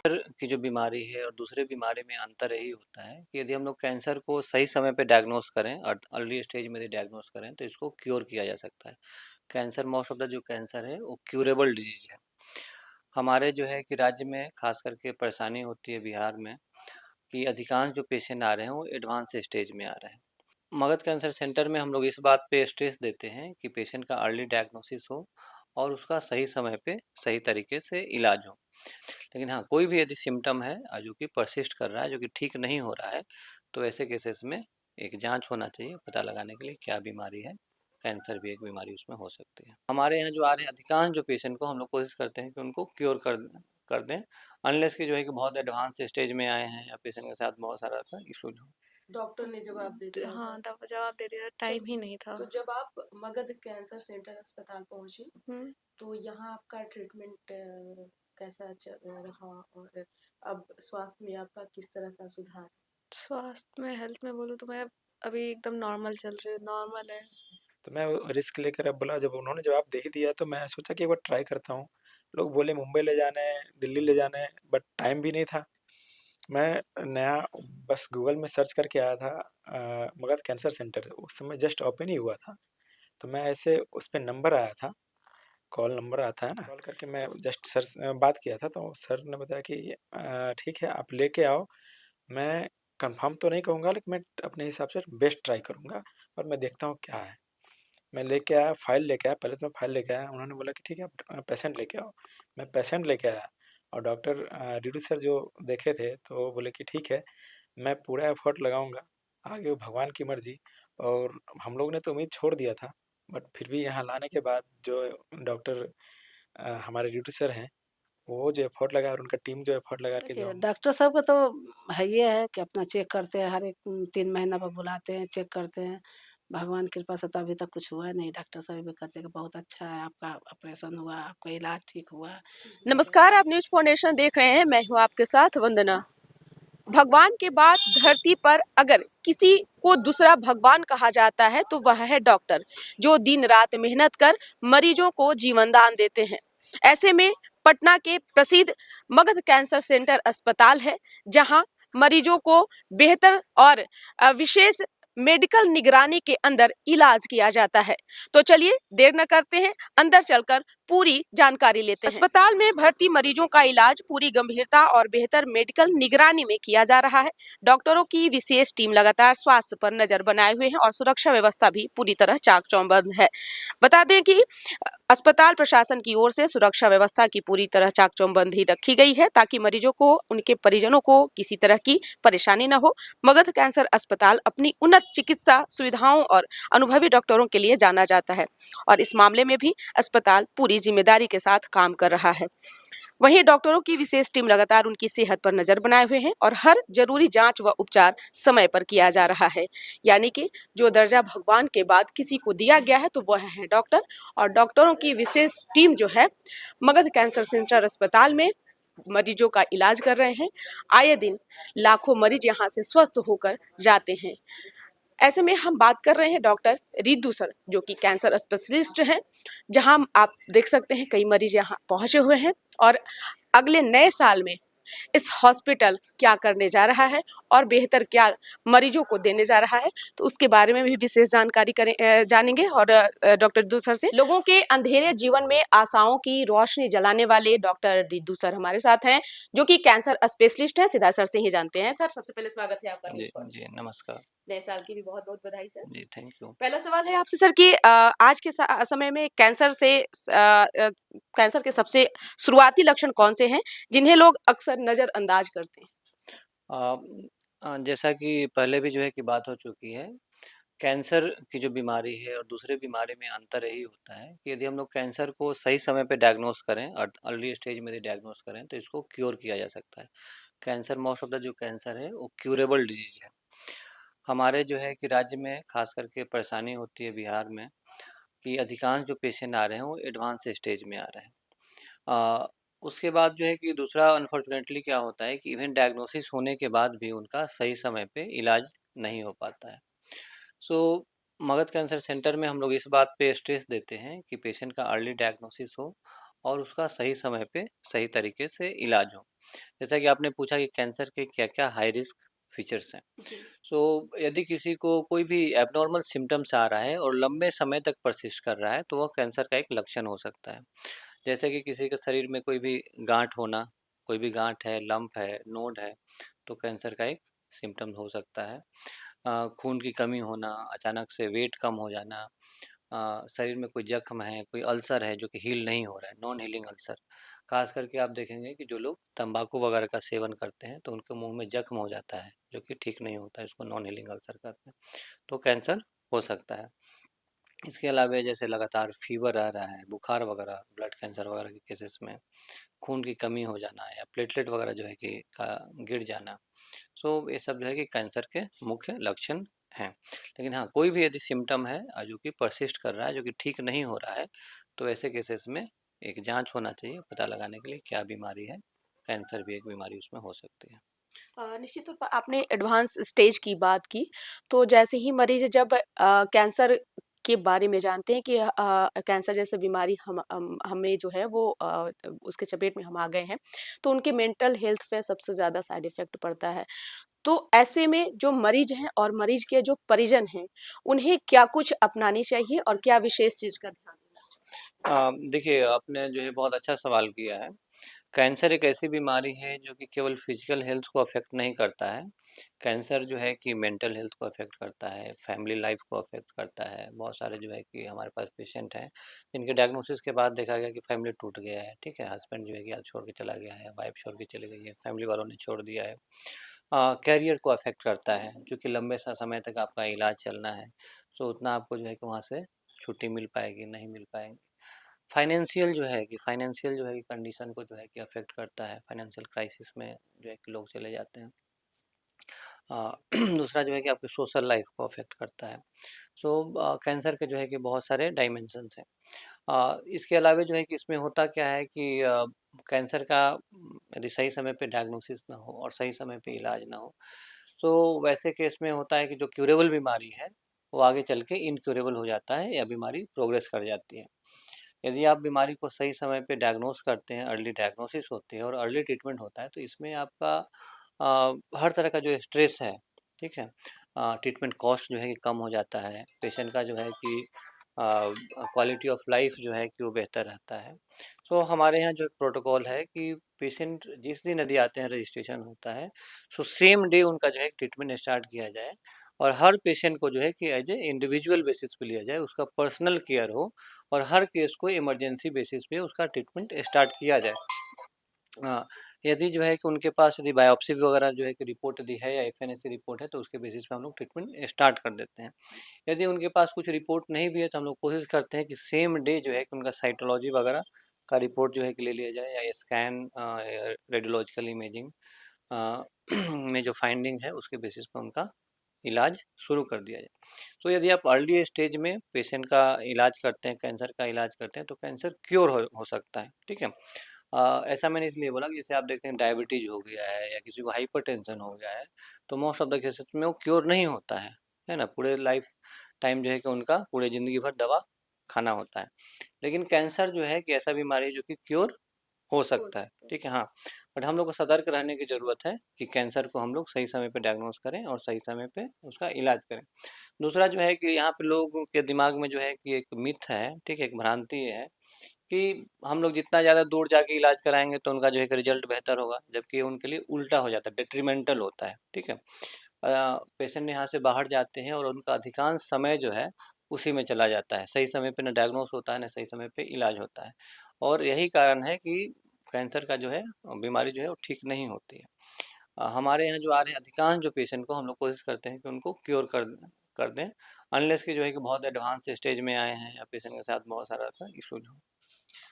Cancer की जो बीमारी है और दूसरे बीमारी में अंतर यही होता है कि यदि हम लोग कैंसर को सही समय पे डायग्नोस करें और अर्ली स्टेज में यदि डायग्नोस करें तो इसको क्योर किया जा सकता है। कैंसर मोस्ट ऑफ द जो कैंसर है वो क्यूरेबल डिजीज है। हमारे जो है कि राज्य में खास करके परेशानी होती है बिहार में कि अधिकांश जो पेशेंट आ रहे हैं वो एडवांस स्टेज में आ रहे हैं। मगध कैंसर सेंटर में हम लोग इस बात पे स्ट्रेस देते हैं कि पेशेंट का अर्ली डायग्नोसिस हो और उसका सही समय पे सही तरीके से इलाज हो। लेकिन हाँ, कोई भी यदि सिम्पटम है जो कि परसिस्ट कर रहा है, जो कि ठीक नहीं हो रहा है, तो ऐसे केसेस में एक जांच होना चाहिए पता लगाने के लिए क्या बीमारी है। कैंसर भी एक बीमारी उसमें हो सकती है। हमारे यहाँ जो आ रहे हैं अधिकांश जो पेशेंट को हम लोग कोशिश करते हैं कि उनको क्योर कर दें, अनलेस कि जो है कि बहुत एडवांस स्टेज में आए हैं या पेशेंट के साथ बहुत सारा इश्यूज हो। डॉक्टर ने जवाब दे दिया हाँ, होगा। जवाब दे दिया, टाइम ही नहीं था। तो जब आप मगध कैंसर सेंटर अस्पताल पहुंची, हम्म। तो यहाँ आपका ट्रीटमेंट कैसा रहा, और अब स्वास्थ्य में आपका किस तरह का सुधार? स्वास्थ्य में, हेल्थ में बोलूँ तो मैं अभी एकदम नॉर्मल चल रही हूँ, नॉर्मल है। तो मैं रिस्क लेकर अब बोला, जब उन्होंने जवाब दे ही दिया तो मैं सोचा कि एक बार ट्राई करता हूँ। लोग बोले मुंबई ले जाना है, दिल्ली ले जाना है, बट टाइम भी नहीं था। मैं नया बस गूगल में सर्च करके आया था मगध कैंसर सेंटर, उस समय जस्ट ओपन ही हुआ था। तो मैं ऐसे उस पे नंबर आया था, कॉल नंबर आता है ना, कॉल करके मैं जस्ट सर से बात किया था, तो सर ने बताया कि ठीक है आप लेके आओ। मैं कंफर्म तो नहीं कहूँगा, लेकिन मैं अपने हिसाब से बेस्ट ट्राई करूँगा और मैं देखता हूँ क्या है। मैं लेके आया, फाइल लेके आया, पहले तो मैं फाइल लेके आया, उन्होंने बोला कि ठीक है आप पेशेंट लेके आओ। मैं पेशेंट लेके आया और डॉक्टर ड्यूटी सर जो देखे थे तो वो बोले कि ठीक है मैं पूरा एफर्ट लगाऊंगा, आगे वो भगवान की मर्जी। और हम लोग ने तो उम्मीद छोड़ दिया था, बट फिर भी यहाँ लाने के बाद जो डॉक्टर हमारे ड्यूटी सर हैं, वो जो एफर्ट लगा और उनका टीम जो एफर्ट लगा के जो देखिए, डॉक्टर साहब का तो है ये है कि अपना चेक करते हैं, हर एक 3 महीना पर बुलाते हैं, चेक करते हैं। भगवान की कृपा से तो अभी तक कुछ हुआ नहीं। डॉक्टर साहब भी कहते हैं कि बहुत अच्छा है, आपका ऑपरेशन हुआ, आपका इलाज ठीक हुआ। नमस्कार, आप न्यूज फाउंडेशन देख रहे हैं। मैं हूं आपके साथ वंदना। भगवान के बाद धरती पर अगर किसी को दूसरा भगवान कहा जाता है तो वह है डॉक्टर, जो दिन रात मेहनत कर मरीजों को जीवन दान देते हैं। ऐसे में पटना के प्रसिद्ध मगध कैंसर सेंटर अस्पताल है, जहां मरीजों को बेहतर और विशेष मेडिकल निगरानी के अंदर इलाज किया जाता है। तो चलिए देर न करते हैं, अंदर चलकर पूरी जानकारी लेते हैं। अस्पताल में भर्ती मरीजों का इलाज पूरी गंभीरता और बेहतर मेडिकल निगरानी में किया जा रहा है। डॉक्टरों की विशेष टीम लगातार स्वास्थ्य पर नजर बनाए हुए है और सुरक्षा व्यवस्था भी पूरी तरह चाक चौबंद है। बता दें कि अस्पताल प्रशासन की ओर से सुरक्षा व्यवस्था की पूरी तरह चाक चौबंद ही रखी गई है, ताकि मरीजों को, उनके परिजनों को किसी तरह की परेशानी न हो। मगध कैंसर अस्पताल अपनी उन्नत चिकित्सा सुविधाओं और अनुभवी डॉक्टरों के लिए जाना जाता है और इस मामले में भी अस्पताल पूरी जिम्मेदारी के साथ काम कर रहा है। वहीं डॉक्टरों की विशेष टीम लगातार उनकी सेहत पर नजर बनाए हुए हैं और हर जरूरी जांच व उपचार समय पर किया जा रहा है। यानी कि जो दर्जा भगवान के बाद किसी को दिया गया है तो वह है डॉक्टर, और डॉक्टरों की विशेष टीम जो है मगध कैंसर सेंटर अस्पताल में मरीजों का इलाज कर रहे हैं। आए दिन लाखों मरीज यहाँ से स्वस्थ होकर जाते हैं। ऐसे में हम बात कर रहे हैं डॉक्टर रिद्धू सर, जो कि कैंसर स्पेशलिस्ट हैं, जहां आप देख सकते हैं कई मरीज यहाँ पहुंचे हुए हैं और अगले नए साल में इस हॉस्पिटल क्या करने जा रहा है और बेहतर क्या मरीजों को देने जा रहा है, तो उसके बारे में भी विशेष जानकारी जानेंगे। और डॉक्टर रिद्धू सर से लोगों के अंधेरे जीवन में आशाओं की रोशनी जलाने वाले डॉक्टर रिद्धू सर हमारे साथ हैं, जो कि कैंसर स्पेशलिस्ट हैं। सीधा सर से ही जानते हैं। सर, सबसे पहले स्वागत है आपका। जी जी, नमस्कार। नए साल की भी बहुत बहुत बधाई सर। Ji, thank you. पहला सवाल है आपसे सर कि आज के समय में कैंसर के सबसे शुरुआती लक्षण कौन से हैं जिन्हें लोग अक्सर नजरअंदाज करते हैं? जैसा कि पहले भी जो है कि बात हो चुकी है, कैंसर की जो बीमारी है और दूसरे बीमारी में अंतर यही होता है कि यदि हम लोग कैंसर को सही समय पे डायग्नोस करें और अर्ली स्टेज में यदि डायग्नोस करें तो इसको क्योर किया जा सकता है। कैंसर मोस्ट ऑफ द जो कैंसर है वो क्यूरेबल डिजीज है। हमारे जो है कि राज्य में खास करके परेशानी होती है बिहार में कि अधिकांश जो पेशेंट आ रहे हैं वो एडवांस स्टेज में आ रहे हैं। उसके बाद जो है कि दूसरा अनफॉर्चुनेटली क्या होता है कि इवन डायग्नोसिस होने के बाद भी उनका सही समय पे इलाज नहीं हो पाता है। सो मगध कैंसर सेंटर में हम लोग इस बात पे स्ट्रेस देते हैं कि पेशेंट का अर्ली डायग्नोसिस हो और उसका सही समय पे सही तरीके से इलाज हो। जैसा कि आपने पूछा कि कैंसर के क्या-क्या हाई रिस्क फीचर्स हैं। जी। सो यदि किसी को कोई भी एब्नॉर्मल सिम्पटम्स आ रहा है और लंबे समय तक परसिस्ट कर रहा है, तो वह कैंसर का एक लक्षण हो सकता है। जैसे कि किसी के शरीर में कोई भी गाँठ होना, कोई भी गाँठ है, लंप है, नोड है, तो कैंसर का एक सिम्पटम हो सकता है। खून की कमी होना, अचानक से वेट कम हो जाना, शरीर में कोई जख्म है, कोई अल्सर है जो कि हील नहीं हो रहा है, नॉन हीलिंग अल्सर। ख़ास करके आप देखेंगे कि जो लोग तंबाकू वगैरह का सेवन करते हैं, तो उनके मुँह में जख्म हो जाता है, जो कि ठीक नहीं होता है, इसको नॉन हीलिंग अल्सर कहते हैं। तो कैंसर हो सकता है। इसके अलावा जैसे लगातार फ़ीवर आ रहा है, बुखार वगैरह, ब्लड कैंसर वगैरह के केसेस में खून की कमी हो जाना या प्लेटलेट वगैरह जो है कि गिर जाना। सो ये सब जो है कि कैंसर के मुख्य लक्षण हैं। लेकिन हाँ, कोई भी यदि सिम्पटम है जो कि परसिस्ट कर रहा है, जो कि ठीक नहीं हो रहा है, तो ऐसे केसेस में एक जाँच होना चाहिए पता लगाने के लिए क्या बीमारी है। कैंसर भी एक बीमारी उसमें हो सकती है। निश्चित तौर पर आपने एडवांस स्टेज की बात की, तो जैसे ही मरीज़ जब कैंसर के बारे में जानते हैं कि कैंसर जैसी बीमारी हमें जो है वो उसके चपेट में हम आ गए हैं, तो उनके मेंटल हेल्थ पे सबसे ज़्यादा साइड इफ़ेक्ट पड़ता है। तो ऐसे में जो मरीज़ हैं और मरीज़ के जो परिजन हैं, उन्हें क्या कुछ अपनानी चाहिए और क्या विशेष चीज़ का ध्यान देना चाहिए? देखिए आपने जो है बहुत अच्छा सवाल किया है। कैंसर एक ऐसी बीमारी है जो कि केवल फिजिकल हेल्थ को अफेक्ट नहीं करता है। कैंसर जो है कि मेंटल हेल्थ को अफेक्ट करता है, फैमिली लाइफ को अफेक्ट करता है। बहुत सारे जो है कि हमारे पास पेशेंट हैं, जिनके डायग्नोसिस के बाद देखा गया कि फैमिली टूट गया है, ठीक है? हस्बैंड जो है कि आज छोड़ के चला गया है, वाइफ छोड़ के चली गई है, फैमिली वालों ने छोड़ दिया है। कैरियर को अफेक्ट करता है, क्योंकि लंबे समय तक आपका इलाज चलना है, सो उतना आपको जो है कि वहाँ से छुट्टी मिल पाएगी, नहीं मिल पाएगी। फाइनेंशियल जो है कि कंडीशन को जो है कि अफेक्ट करता है, फाइनेंशियल क्राइसिस में जो है कि लोग चले जाते हैं। दूसरा जो है कि आपकी सोशल लाइफ को अफेक्ट करता है। सो कैंसर के जो है कि बहुत सारे डायमेंशंस हैं। इसके अलावा जो है कि इसमें होता क्या है कि कैंसर का यदि सही समय पे डायग्नोसिस ना हो और सही समय पे इलाज ना हो, तो वैसे केस में होता है कि जो क्यूरेबल बीमारी है, वो आगे चल के इनक्यूरेबल हो जाता है या बीमारी प्रोग्रेस कर जाती है। यदि आप बीमारी को सही समय पे डायग्नोस करते हैं, अर्ली डायग्नोसिस होती है और अर्ली ट्रीटमेंट होता है, तो इसमें आपका हर तरह का जो स्ट्रेस है, ठीक है? ट्रीटमेंट कॉस्ट जो है कि कम हो जाता है, पेशेंट का जो है कि क्वालिटी ऑफ लाइफ जो है कि वो बेहतर रहता है। सो हमारे यहाँ जो एक प्रोटोकॉल है कि पेशेंट जिस दिन यदि आते हैं रजिस्ट्रेशन होता है, सो सेम डे उनका जो है ट्रीटमेंट स्टार्ट किया जाए और हर पेशेंट को जो है कि एज ए इंडिविजुअल बेसिस पे लिया जाए, उसका पर्सनल केयर हो और हर केस को इमरजेंसी बेसिस पे उसका ट्रीटमेंट स्टार्ट किया जाए। हाँ, यदि जो है कि उनके पास यदि बायोप्सी वगैरह जो है कि रिपोर्ट यदि है या एफएनएसी रिपोर्ट है, तो उसके बेसिस पे हम लोग ट्रीटमेंट स्टार्ट कर देते हैं। यदि उनके पास कुछ रिपोर्ट नहीं भी है, तो हम लोग कोशिश करते हैं कि सेम डे जो है कि उनका साइटोलॉजी वगैरह का रिपोर्ट जो है कि ले लिया जाए या स्कैन रेडियोलॉजिकल इमेजिंग में जो फाइंडिंग है उसके बेसिस पे उनका इलाज शुरू कर दिया जाए। तो यदि आप अर्ली स्टेज में पेशेंट का इलाज करते हैं, कैंसर का इलाज करते हैं, तो कैंसर क्योर हो सकता है, ठीक है? ऐसा मैंने इसलिए बोला कि जैसे आप देखते हैं डायबिटीज़ हो गया है या किसी को हाइपरटेंशन हो गया है, तो मोस्ट ऑफ द केसेस में वो क्योर नहीं होता है ना? पूरे लाइफ टाइम जो है कि उनका पूरे ज़िंदगी भर दवा खाना होता है। लेकिन कैंसर जो है कि ऐसा बीमारी है जो कि क्योर हो हो सकता है, सकता है। ठीक है? हाँ, बट हम लोग को सतर्क रहने की ज़रूरत है कि कैंसर को हम लोग सही समय पे डायग्नोस करें और सही समय पे उसका इलाज करें। दूसरा जो है कि यहाँ पे लोगों के दिमाग में जो है कि एक मिथ है, ठीक है? एक भ्रांति है कि हम लोग जितना ज़्यादा दूर जाके इलाज कराएँगे तो उनका जो है कि रिज़ल्ट बेहतर होगा, जबकि उनके लिए उल्टा हो जाता है, डेट्रिमेंटल होता है, ठीक है? पेशेंट यहाँ से बाहर जाते हैं और उनका अधिकांश समय जो है उसी में चला जाता है। सही समय पे ना डायग्नोस होता है, ना सही समय पे इलाज होता है और यही कारण है कि कैंसर का जो है बीमारी जो है वो ठीक नहीं होती है। हमारे यहाँ जो आ रहे हैं अधिकांश जो पेशेंट को हम लोग कोशिश करते हैं कि उनको क्योर कर दें, अनलेस कि जो है कि बहुत एडवांस स्टेज में आए हैं या पेशेंट के साथ बहुत सारा ऐसा इश्यूज़ हो।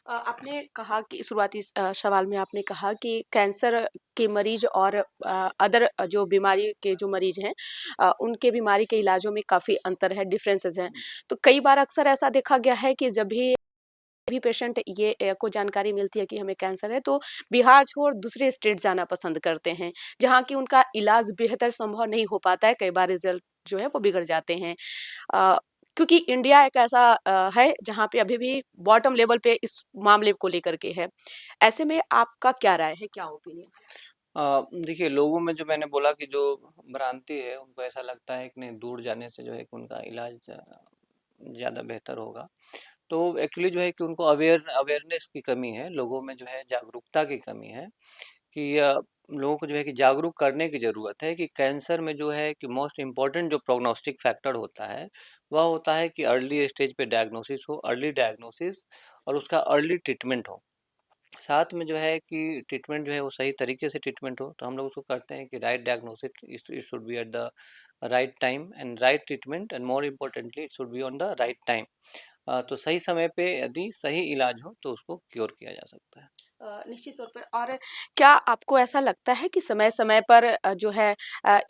आपने कहा कि शुरुआती सवाल में आपने कहा कि कैंसर के मरीज और अदर जो बीमारी के जो मरीज हैं उनके बीमारी के इलाजों में काफ़ी अंतर है, डिफरेंसेस हैं। तो कई बार अक्सर ऐसा देखा गया है कि जब भी पेशेंट ये को जानकारी मिलती है कि हमें कैंसर है, तो बिहार छोड़ दूसरे स्टेट जाना पसंद करते हैं, जहाँ की उनका इलाज बेहतर संभव नहीं हो पाता है, कई बार रिजल्ट जो है वो बिगड़ जाते हैं। क्योंकि इंडिया एक ऐसा है जहाँ पे अभी भी बॉटम लेवल पे इस मामले को लेकर के है। ऐसे में आपका क्या राय है, क्या ओपिनियन? देखिए लोगों में जो मैंने बोला कि जो भ्रांति है उनको ऐसा लगता है कि नहीं दूर जाने से जो है कि उनका इलाज ज़्यादा बेहतर होगा। तो एक्चुअली जो है कि उनको अवेयरनेस की कमी है, लोगों में जो है जागरूकता की कमी है कि लोगों को जो है कि जागरूक करने की ज़रूरत है कि कैंसर में जो है कि मोस्ट इम्पॉर्टेंट जो प्रोग्नोस्टिक फैक्टर होता है, वह होता है कि अर्ली स्टेज पे डायग्नोसिस हो, अर्ली डायग्नोसिस और उसका अर्ली ट्रीटमेंट हो। साथ में जो है कि ट्रीटमेंट जो है वो सही तरीके से ट्रीटमेंट हो, तो हम लोग उसको करते हैं कि right diagnosis it should be at the right time and right treatment and more importantly it should be on the right time. तो सही समय पे यदि सही इलाज हो तो उसको क्योर किया जा सकता है। निश्चित तौर पर। और क्या आपको ऐसा लगता है कि समय-समय पर जो है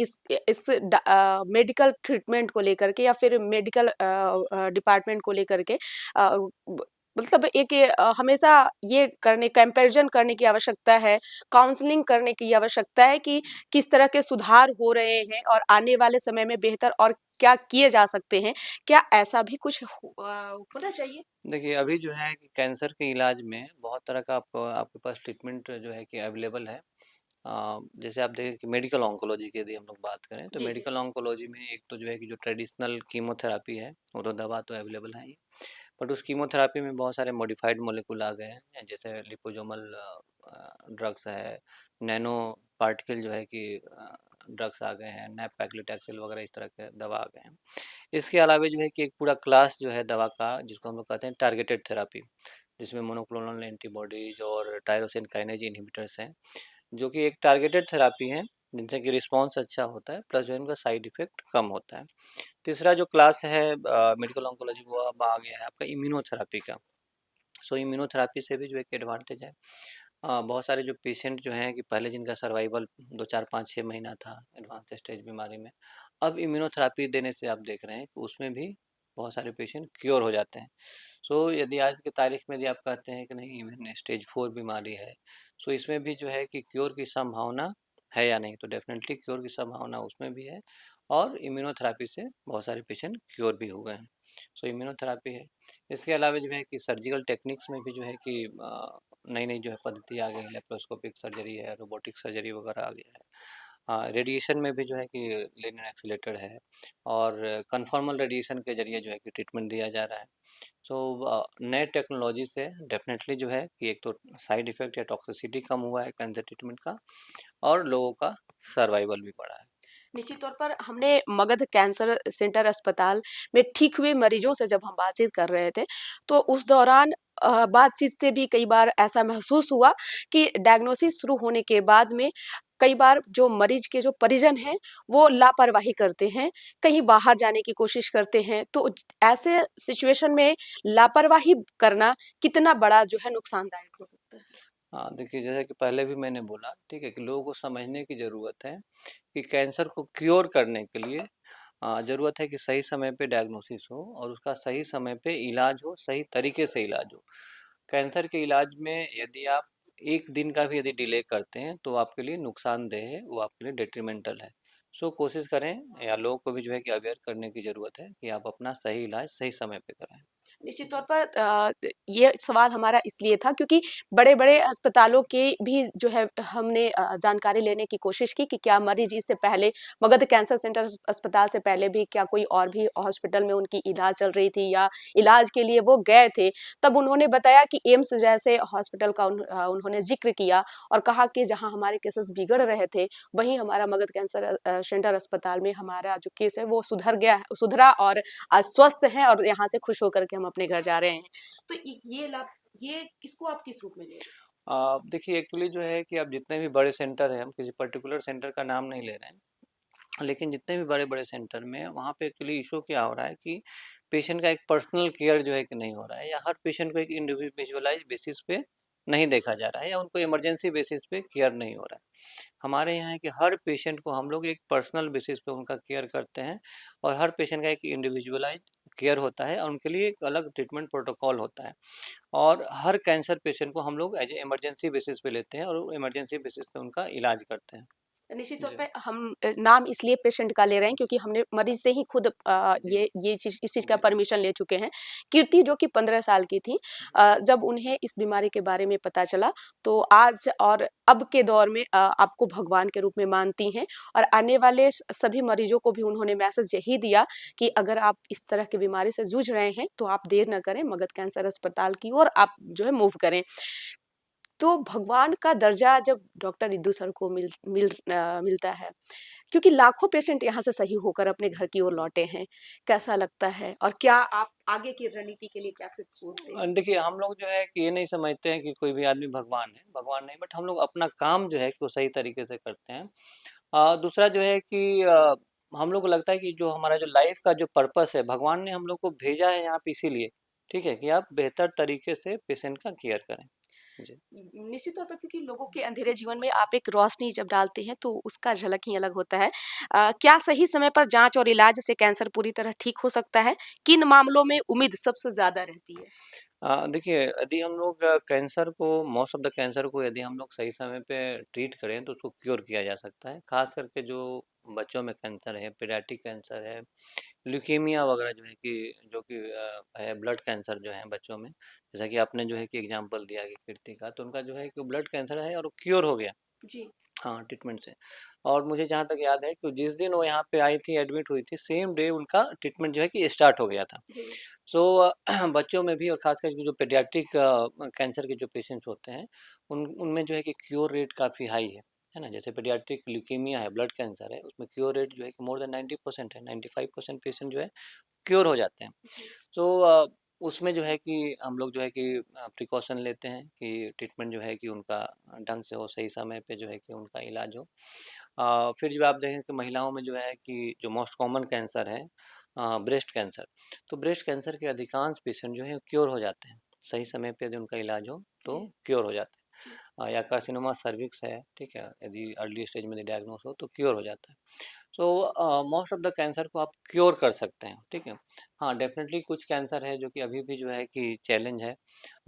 इस मेडिकल ट्रीटमेंट को लेकर के या फिर मेडिकल डिपार्टमेंट को लेकर के ब मतलब एक हमेशा ये करने कंपैरिज़न करने की आवश्यकता है, काउंसलिंग करने की आवश्यकता है कि किस तरह के सुधार हो रहे हैं और आने वाले समय में बेहतर और क्या किए जा सकते हैं? क्या ऐसा भी कुछ होना चाहिए? देखिए अभी जो है कि कैंसर के इलाज में बहुत तरह का आपको आपके पास ट्रीटमेंट जो है कि अवेलेबल है। जैसे आप देखें कि मेडिकल ऑन्कोलॉजी की यदि हम लोग बात करें तो जी, जी। मेडिकल ऑन्कोलॉजी में एक तो जो है कि जो ट्रेडिशनल कीमोथेरेपी है, वो तो दवा तो अवेलेबल है ही। बट उस कीमोथेरेपी में बहुत सारे मॉडिफाइड मॉलिक्यूल आ गए हैं, जैसे लिपोसोमल ड्रग्स है, नैनो पार्टिकल जो है कि ड्रग्स आ गए हैं, नैप पैक्लिटैक्सेल वगैरह इस तरह के दवा आ गए हैं। इसके अलावा जो है कि एक पूरा क्लास जो है दवा का जिसको हम लोग कहते हैं टारगेटेड थेरेपी, जिसमें मोनोक्लोनल एंटीबॉडीज और टायरोसिन काइनेज इनहिबिटर्स हैं, जो कि एक टारगेटेड थेरेपी है जिनसे कि रिस्पॉन्स अच्छा होता है प्लस जो है इनका साइड इफेक्ट कम होता है। तीसरा जो क्लास है मेडिकल ऑन्कोलॉजी वो अब आ गया है आपका इम्यूनोथेरेपी का। सो इम्यूनोथेरेपी से भी जो एक एडवांटेज है, बहुत सारे जो पेशेंट जो हैं कि पहले जिनका सर्वाइवल 2 4 5 6 महीना था एडवांस स्टेज बीमारी में, अब इम्यूनोथेरेपी देने से आप देख रहे हैं कि उसमें भी बहुत सारे पेशेंट क्योर हो जाते हैं। सो यदि आज की तारीख में यदि आप कहते हैं कि नहीं इवन स्टेज 4 बीमारी है, सो इसमें भी जो है कि क्योर की संभावना है या नहीं, तो डेफिनेटली क्योर की संभावना उसमें भी है और इम्यूनोथेरेपी से बहुत सारे पेशेंट क्योर भी हो गए हैं। सो इम्यूनोथेरेपी है। इसके अलावा जो है कि सर्जिकल टेक्निक्स में भी जो है कि नई-नई जो है पद्धति आ गई है, लेप्रोस्कोपिक सर्जरी है, रोबोटिक सर्जरी वगैरह आ गया है। हाँ, रेडिएशन में भी जो है कि लीनियर एक्सीलेटर है और कन्फॉर्मल रेडिएशन के ज़रिए जो है कि ट्रीटमेंट दिया जा रहा है। सो नए टेक्नोलॉजी से डेफ़िनेटली जो है कि एक तो साइड इफ़ेक्ट या टॉक्सिसिटी कम हुआ है कैंसर ट्रीटमेंट का और लोगों का सर्वाइवल भी बढ़ा है। निश्चित तौर पर हमने मगध कैंसर सेंटर अस्पताल में ठीक हुए मरीजों से जब हम बातचीत कर रहे थे, तो उस दौरान बातचीत से भी कई बार ऐसा महसूस हुआ कि डायग्नोसिस शुरू होने के बाद में कई बार जो मरीज के जो परिजन हैं, वो लापरवाही करते हैं, कहीं बाहर जाने की कोशिश करते हैं। तो ऐसे सिचुएशन में लापरवाही करना कितना बड़ा जो है नुकसानदायक हो सकता है? हाँ, देखिए जैसा कि पहले भी मैंने बोला, ठीक है, कि लोगों को समझने की ज़रूरत है कि कैंसर को क्योर करने के लिए ज़रूरत है कि सही समय पे डायग्नोसिस हो और उसका सही समय पे इलाज हो, सही तरीके से इलाज हो। कैंसर के इलाज में यदि आप 1 दिन का भी यदि डिले करते हैं, तो आपके लिए नुकसानदेह है, वो आपके लिए डेट्रिमेंटल है। सो कोशिश करें या लोगों को भी जो है कि अवेयर करने की ज़रूरत है कि आप अपना सही इलाज सही समय पे कराएँ। निश्चित तौर पर ये सवाल हमारा इसलिए था क्योंकि बड़े-बड़े अस्पतालों की भी जो है हमने जानकारी लेने की कोशिश की कि क्या मरीज इससे पहले मगध कैंसर सेंटर अस्पताल से पहले भी क्या कोई और भी हॉस्पिटल में उनकी इलाज चल रही थी या इलाज के लिए वो गए थे। तब उन्होंने बताया कि एम्स जैसे हॉस्पिटल का उन्होंने ज़िक्र किया और कहा कि जहाँ हमारे केसेस बिगड़ रहे थे, वहीं हमारा मगध कैंसर सेंटर अस्पताल में हमारा जो केस है वो सुधरा और आज स्वस्थ हैं और यहाँ से खुश होकर के हम अपने घर जा रहे हैं। तो ये लाभ ये इसको आप किस रूप में ले रहे हैं? देखिए एक्चुअली जो है कि अब जितने भी बड़े सेंटर हैं, हम किसी पर्टिकुलर सेंटर का नाम नहीं ले रहे हैं, लेकिन जितने भी बड़े-बड़े सेंटर में वहाँ पे एक्चुअली इश्यू क्या हो रहा है कि पेशेंट का एक पर्सनल केयर जो है कि नहीं हो रहा है या हर पेशेंट को एक इंडिविजुअलाइज़ बेसिस पे नहीं देखा जा रहा है या उनको इमरजेंसी बेसिस पे केयर नहीं हो रहा है। हमारे यहाँ है कि हर पेशेंट को हम लोग एक पर्सनल बेसिस पे उनका केयर करते हैं और हर पेशेंट का एक इंडिविजुअलाइज़ केयर होता है और उनके लिए एक अलग ट्रीटमेंट प्रोटोकॉल होता है और हर कैंसर पेशेंट को हम लोग एज ए इमरजेंसी बेसिस पे लेते हैं और इमरजेंसी बेसिस पे उनका इलाज करते हैं। निश्चित तौर जी। पे हम नाम इसलिए पेशेंट का ले रहे हैं क्योंकि हमने मरीज से ही खुद जी। ये चीज इस चीज का जी। परमिशन ले चुके हैं। कीर्ति जो कि 15 साल की थी, जब उन्हें इस बीमारी के बारे में पता चला तो आज और अब के दौर में आपको भगवान के रूप में मानती हैं और आने वाले सभी मरीजों को भी उन्होंने मैसेज यही दिया कि अगर आप इस तरह की बीमारी से जूझ रहे हैं तो आप देर न करें, मगध कैंसर अस्पताल की ओर आप जो है मूव करें। तो भगवान का दर्जा जब डॉक्टर रिद्दू सर को मिलता है, क्योंकि लाखों पेशेंट यहाँ से सही होकर अपने घर की ओर लौटे हैं, कैसा लगता है और क्या आप आगे की रणनीति के लिए क्या फिर सोचते हैं? देखिए हम लोग जो है कि ये नहीं समझते हैं कि कोई भी आदमी भगवान है, भगवान नहीं, बट हम लोग अपना काम जो है कि वो सही तरीके से करते हैं। दूसरा जो है कि हम लोग को लगता है कि जो हमारा जो लाइफ का जो पर्पस है, भगवान ने हम लोग को भेजा है यहाँ पे इसीलिए, ठीक है? कि आप बेहतर तरीके से पेशेंट का केयर करें। जी। निश्चित तौर पर क्योंकि लोगों के अंधेरे जीवन में आप एक रोशनी जब डालते हैं तो उसका झलक ही अलग होता है। क्या सही समय पर जांच और इलाज से कैंसर पूरी तरह ठीक हो सकता है? किन मामलों में उम्मीद सबसे ज्यादा रहती है? देखिए यदि हम लोग कैंसर को मोस्ट ऑफ द कैंसर को यदि हम लोग सही समय पे ट्रीट करें तो उसको क्योर किया जा सकता है। ख़ास करके जो बच्चों में कैंसर है, पीडियाट्रिक कैंसर है, ल्यूकीमिया वगैरह जो है कि जो कि है ब्लड कैंसर जो है बच्चों में, जैसा कि आपने जो है कि एग्ज़ाम्पल दिया कि कीर्ति का, तो उनका जो है कि ब्लड कैंसर है और वो क्योर हो गया। जी। हाँ, ट्रीटमेंट से। और मुझे जहाँ तक याद है कि जिस दिन वो यहाँ पे आई थी, एडमिट हुई थी, सेम डे उनका ट्रीटमेंट जो है कि स्टार्ट हो गया था। जी। सो बच्चों में भी और ख़ास करके जो पीडियाट्रिक कैंसर के जो पेशेंट्स होते हैं, उनमें जो है कि क्योर रेट काफ़ी हाई है ना? जैसे पीडियाट्रिक ल्यूकीमिया है, ब्लड कैंसर है, उसमें क्योर रेट जो है कि मोर देन 90% है, 95% पेशेंट जो है क्योर हो जाते हैं। जी। सो उसमें जो है कि हम लोग जो है कि प्रिकॉशन लेते हैं कि ट्रीटमेंट जो है कि उनका ढंग से हो, सही समय पे जो है कि उनका इलाज हो। फिर जो आप देखें कि महिलाओं में जो है कि जो मोस्ट कॉमन कैंसर है ब्रेस्ट कैंसर, तो ब्रेस्ट कैंसर के अधिकांश पेशेंट जो हैं क्योर हो जाते हैं। सही समय पे यदि उनका इलाज हो तो जी। क्योर हो जाते हैं। जी। या कार्सिनोमा सर्विक्स है, ठीक है? यदि अर्ली स्टेज में यदि डायग्नोस हो तो क्योर हो जाता है। So most of the cancer को आप क्योर कर सकते हैं, ठीक है? हाँ, डेफ़िनेटली कुछ कैंसर है जो कि अभी भी जो है कि चैलेंज है,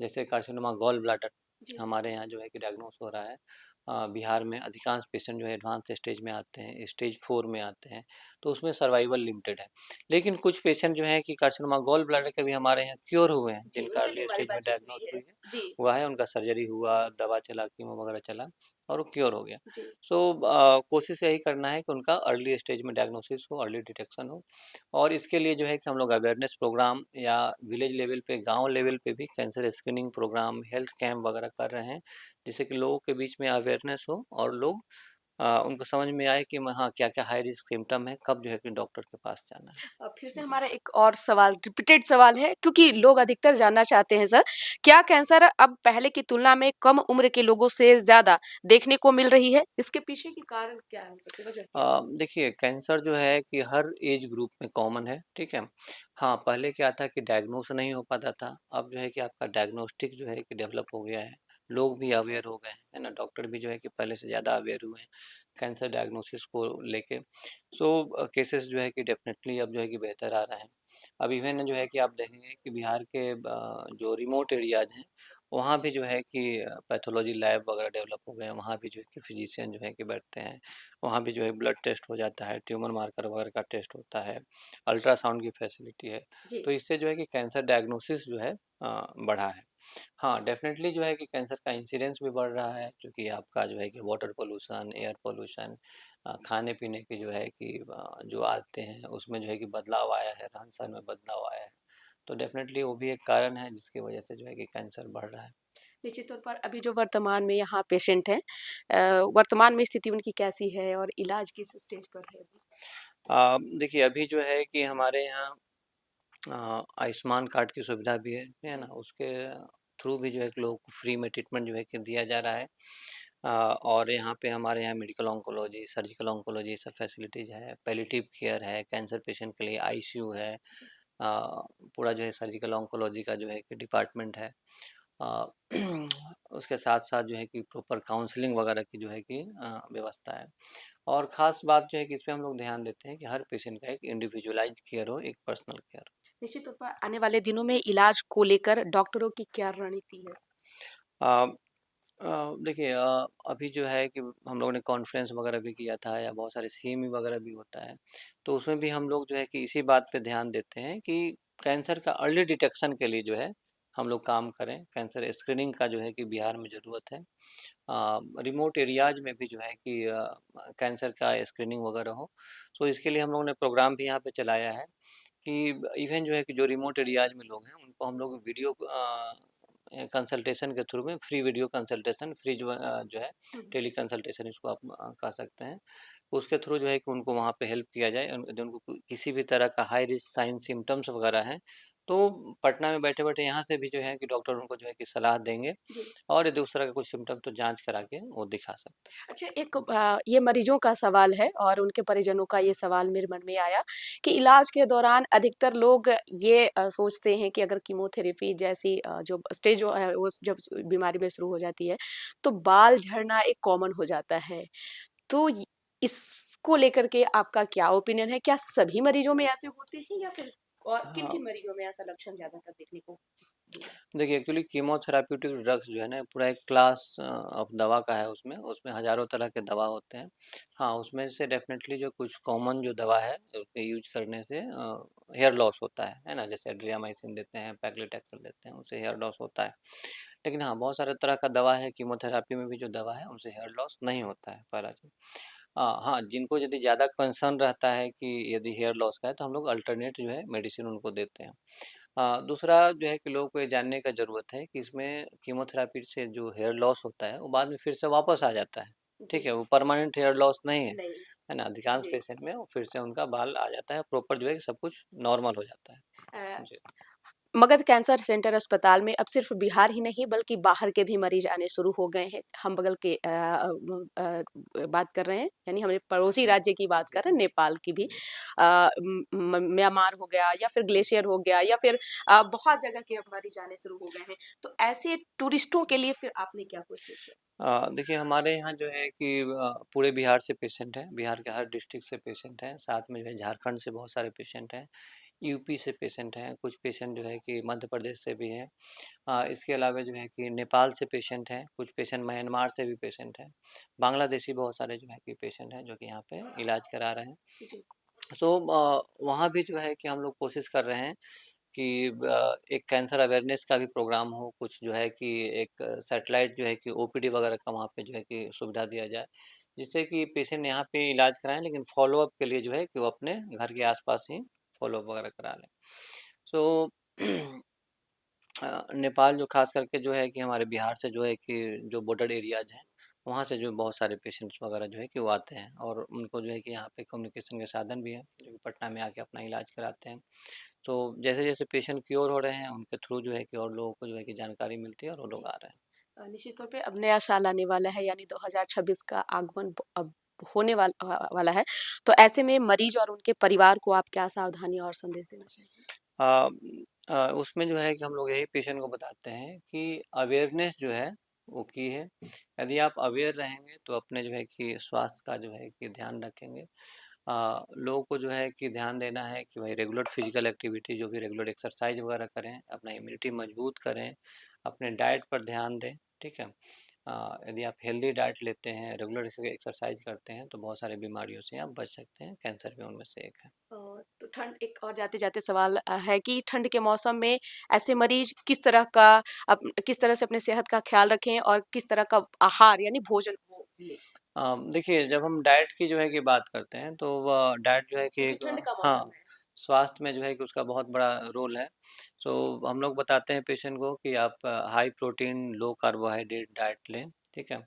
जैसे कार्सिनोमा गॉल ब्लैडर जी। हमारे यहाँ जो है कि डायग्नोस हो रहा है। बिहार में अधिकांश पेशेंट जो है एडवांस स्टेज में आते हैं, स्टेज 4 में आते हैं, तो उसमें सर्वाइवल लिमिटेड है। लेकिन कुछ पेशेंट जो हैं कि कार्सिनोमा गॉल ब्लैडर के भी हमारे यहाँ क्योर हुए हैं, जी, जिनका उनसे भी अर्ली हमारी स्टेज में बातचीत डायग्नोस हुई है। हुई है, जी। हुआ है, उनका सर्जरी हुआ, दवा चला, कीमो वगैरह चला और वो क्योर हो गया। जी। सो कोशिश यही करना है कि उनका अर्ली स्टेज में डायग्नोसिस हो, अर्ली डिटेक्शन हो और इसके लिए जो है कि हम लोग अवेयरनेस प्रोग्राम या विलेज लेवल पे, गाँव लेवल पे भी cancer screening program, health camp वगैरह कर रहे हैं, जिससे कि लोगों के बीच में अवेयरनेस हो और लोग उनको समझ में आए कि हाँ, क्या-क्या हाई रिस्क सिम्पटम है, कब जो है कि डॉक्टर के पास जाना है। फिर से जी। हमारा एक और सवाल रिपीटेड सवाल है क्योंकि लोग अधिकतर जानना चाहते हैं सर, क्या कैंसर अब पहले की तुलना में कम उम्र के लोगों से ज़्यादा देखने को मिल रही है? इसके पीछे की कारण क्या हो सकती है, वजह क्या है? देखिए कैंसर जो है कि हर एज ग्रुप में कॉमन है, ठीक है? हाँ, पहले क्या था कि डायग्नोस नहीं हो पाता था, अब जो है कि आपका डायग्नोस्टिक जो है कि डेवलप हो गया है, लोग भी अवेयर हो गए हैं, है ना? डॉक्टर भी जो है कि पहले से ज़्यादा अवेयर हुए हैं, कैंसर डायग्नोसिस को लेके। सो केसेस जो है कि डेफ़िनेटली अब जो है कि बेहतर आ रहे हैं। अब इवन जो है कि आप देखेंगे कि बिहार के जो रिमोट एरियाज़ हैं, वहाँ भी जो है कि पैथोलॉजी लैब वगैरह डेवलप हो गए हैं, वहाँ भी जो है कि फिज़िशियन जो है कि बैठते हैं। वहाँ भी जो है ब्लड टेस्ट हो जाता है, ट्यूमर मार्कर वगैरह का टेस्ट होता है, अल्ट्रासाउंड की फैसिलिटी है। जी। तो इससे जो है कि कैंसर डायग्नोसिस जो है बढ़ा है। हाँ, डेफ़िनेटली जो है कि कैंसर का इंसिडेंस भी बढ़ रहा है क्योंकि आपका जो है कि वाटर पॉल्यूशन, एयर पॉल्यूशन खाने-पीने की जो है कि जो आदतें हैं उसमें जो है कि बदलाव आया है, रहन-सहन में बदलाव आया है। तो डेफ़िनेटली वो भी एक कारण है जिसकी वजह से जो है कि कैंसर बढ़ रहा है। निश्चित तौर पर अभी जो वर्तमान में यहाँ पेशेंट हैं, वर्तमान में स्थिति उनकी कैसी है और इलाज किस स्टेज पर है अभी? देखिए अभी जो है कि हमारे यहाँ आयुष्मान कार्ड की सुविधा भी है ना? जी। उसके थ्रू भी जो है कि लोगों को फ्री में ट्रीटमेंट जो है कि दिया जा रहा है। और यहाँ पे हमारे यहाँ मेडिकल ऑन्कोलॉजी, सर्जिकल ऑन्कोलॉजी सब फैसिलिटीज़ है, पैलिएटिव केयर है, कैंसर पेशेंट के लिए आईसीयू है। पूरा जो है सर्जिकल ऑन्कोलॉजी का जो है कि डिपार्टमेंट है। अ, उसके साथ-साथ जो है कि प्रॉपर काउंसलिंग वगैरह की जो है कि व्यवस्था है। और ख़ास बात जो है कि इसपे हम लोग ध्यान देते हैं कि हर पेशेंट का एक इंडिविजुअलाइज़्ड केयर हो, एक पर्सनल केयर हो। निश्चित तौर पर आने वाले दिनों में इलाज को लेकर डॉक्टरों की क्या रणनीति है? अ, देखिए अभी जो है कि हम लोगों ने कॉन्फ्रेंस वगैरह भी किया था या बहुत सारे सीएमई वगैरह भी होता है, तो उसमें भी हम लोग जो है कि इसी बात पे ध्यान देते हैं कि कैंसर का अर्ली डिटेक्शन के लिए जो है हम लोग काम करें। कैंसर स्क्रीनिंग का जो है कि बिहार में ज़रूरत है। रिमोट एरियाज़ में भी जो है कि कैंसर का स्क्रीनिंग वगैरह हो। सो इसके लिए हम लोगों ने प्रोग्राम भी यहाँ पे चलाया है कि इवन जो है कि जो रिमोट एरियाज़ में लोग हैं उनको हम लोग वीडियो कंसल्टेशन के थ्रू में फ्री वीडियो कंसल्टेशन फ्री जो है टेली कंसल्टेशन इसको आप कह सकते हैं। उसके थ्रू जो है कि उनको वहाँ पे हेल्प किया जाए। यदि उनको किसी भी तरह का हाई रिस्क साइन सिम्टम्स वगैरह हैं, तो पटना में बैठे-बैठे यहाँ से भी जो है कि डॉक्टर उनको जो है कि सलाह देंगे और यदि उस तरह का कुछ सिम्टम तो जाँच करा के वो दिखा सकते हैं। अच्छा एक ये मरीजों का सवाल है और उनके परिजनों का ये सवाल मेरे मन में आया कि इलाज के दौरान अधिकतर लोग ये सोचते हैं कि अगर कीमोथेरेपी जैसी जो स्टेज जो है वो जब बीमारी में शुरू हो जाती है तो बाल झड़ना एक कॉमन हो जाता है। तो इसको लेकर के आपका क्या ओपिनियन है? क्या सभी मरीजों में ऐसे होते हैं या फिर और हाँ। किन-किन मरीजों में ऐसा लक्षण ज़्यादातर देखने को मिला? देखिए एक्चुअली कीमोथेराप्यूटिक ड्रग्स जो है ना पूरा एक क्लास ऑफ दवा का है उसमें हज़ारों तरह के दवा होते हैं। हाँ, उसमें से डेफ़िनेटली जो कुछ कॉमन जो दवा है उसके यूज़ करने से हेयर लॉस होता है ना? जैसे ड्रियामाइसिन देते हैं, पैक्लिटैक्सेल देते हैं, उससे हेयर लॉस होता है। लेकिन हाँ, बहुत सारे तरह का दवा है कीमोथेरापी में भी जो दवा है उनसे हेयर लॉस नहीं होता है, पहला चीज़। हाँ, जिनको यदि ज़्यादा कंसर्न रहता है कि यदि हेयर लॉस का है तो हम लोग अल्टरनेट जो है मेडिसिन उनको देते हैं। दूसरा जो है कि लोगों को ये जानने का ज़रूरत है कि इसमें कीमोथेरेपी से जो हेयर लॉस होता है, वो बाद में फिर से वापस आ जाता है, ठीक जी, है? वो परमानेंट हेयर लॉस नहीं है, नहीं। है ना? अधिकांश जी। पेशेंट में वो फिर से उनका बाल आ जाता है, प्रॉपर जो है कि सब कुछ नॉर्मल हो जाता है। अ, जी। मगध कैंसर सेंटर अस्पताल में अब सिर्फ बिहार ही नहीं बल्कि बाहर के भी मरीज आने शुरू हो गए हैं। हम बगल के बात कर रहे हैं यानी हमारे पड़ोसी राज्य की बात कर रहे हैं नेपाल की भी म्यांमार हो गया या फिर ग्लेशियर हो गया या फिर बहुत जगह के अब मरीज आने शुरू हो गए हैं। तो ऐसे टूरिस्टों के लिए फिर आपने क्या कोशिश है? देखिए हमारे यहाँ जो है कि पूरे बिहार से पेशेंट हैं, बिहार के हर डिस्ट्रिक्ट से पेशेंट हैं, साथ में जो है झारखंड से बहुत सारे पेशेंट हैं, यूपी से पेशेंट हैं, कुछ पेशेंट जो है कि मध्य प्रदेश से भी हैं। इसके अलावा जो है कि नेपाल से पेशेंट हैं, कुछ पेशेंट म्यांमार से भी पेशेंट हैं, बांग्लादेशी बहुत सारे जो है कि पेशेंट हैं जो कि यहाँ पे इलाज करा रहे हैं। जी। सो वहाँ भी जो है कि हम लोग कोशिश कर रहे हैं कि एक कैंसर अवेयरनेस का भी प्रोग्राम हो, कुछ जो है कि एक सैटेलाइट जो है कि ओपीडी वगैरह का वहाँ पे जो है कि सुविधा दिया जाए, जिससे कि पेशेंट यहाँ पे इलाज कराएँ लेकिन फ़ॉलो-अप के लिए जो है कि वो अपने घर के आस-पास ही फ़ॉलो-अप वगैरह करा लें। सो नेपाल जो ख़ास करके जो है कि हमारे बिहार से जो है कि जो बॉर्डर एरियाज़ हैं, वहाँ से जो बहुत सारे पेशेंट्स वगैरह जो है कि वो आते हैं और उनको जो है कि यहाँ पे कम्युनिकेशन के साधन भी हैं, जो कि पटना में आके अपना इलाज कराते हैं। तो जैसे-जैसे पेशेंट क्योर हो रहे हैं, उनके थ्रू जो है कि और लोगों को जो है कि जानकारी मिलती है और वो लोग आ रहे हैं। निश्चित तौर पे अब नया साल आने वाला है यानी 2026 का आगमन अब होने वाला है। तो ऐसे में मरीज और उनके परिवार को आप क्या सावधानी और संदेश देना चाहेंगे? अ उसमें जो है कि हम लोग यही पेशेंट को बताते हैं कि अवेयरनेस जो है, वो की है। यदि आप अवेयर रहेंगे तो अपने जो है कि स्वास्थ्य का जो है कि ध्यान रखेंगे। लोगों को जो है कि ध्यान देना है कि भाई रेगुलर फिजिकल एक्टिविटी जो भी रेगुलर एक्सरसाइज वगैरह करें, अपना इम्यूनिटी मजबूत करें, अपने डाइट पर ध्यान दें, ठीक है? यदि आप हेल्दी डाइट लेते हैं, रेगुलर एक्सरसाइज करते हैं, तो बहुत सारी बीमारियों से आप बच सकते हैं, कैंसर भी उनमें से एक है। तो ठंड एक और जाते-जाते सवाल है कि ठंड के मौसम में ऐसे मरीज किस तरह से अपने सेहत का ख्याल रखें और किस तरह का आहार यानी भोजन वो लें? देखिए जब हम डाइट की जो है कि बात करते हैं तो वह डाइट जो है कि क्योंकि एक ठंड का हाँ, मौसम है। स्वास्थ्य में जो है कि उसका बहुत बड़ा रोल है। सो हम लोग बताते हैं पेशेंट को कि आप हाई प्रोटीन, लो कार्बोहाइड्रेट डाइट लें, ठीक है?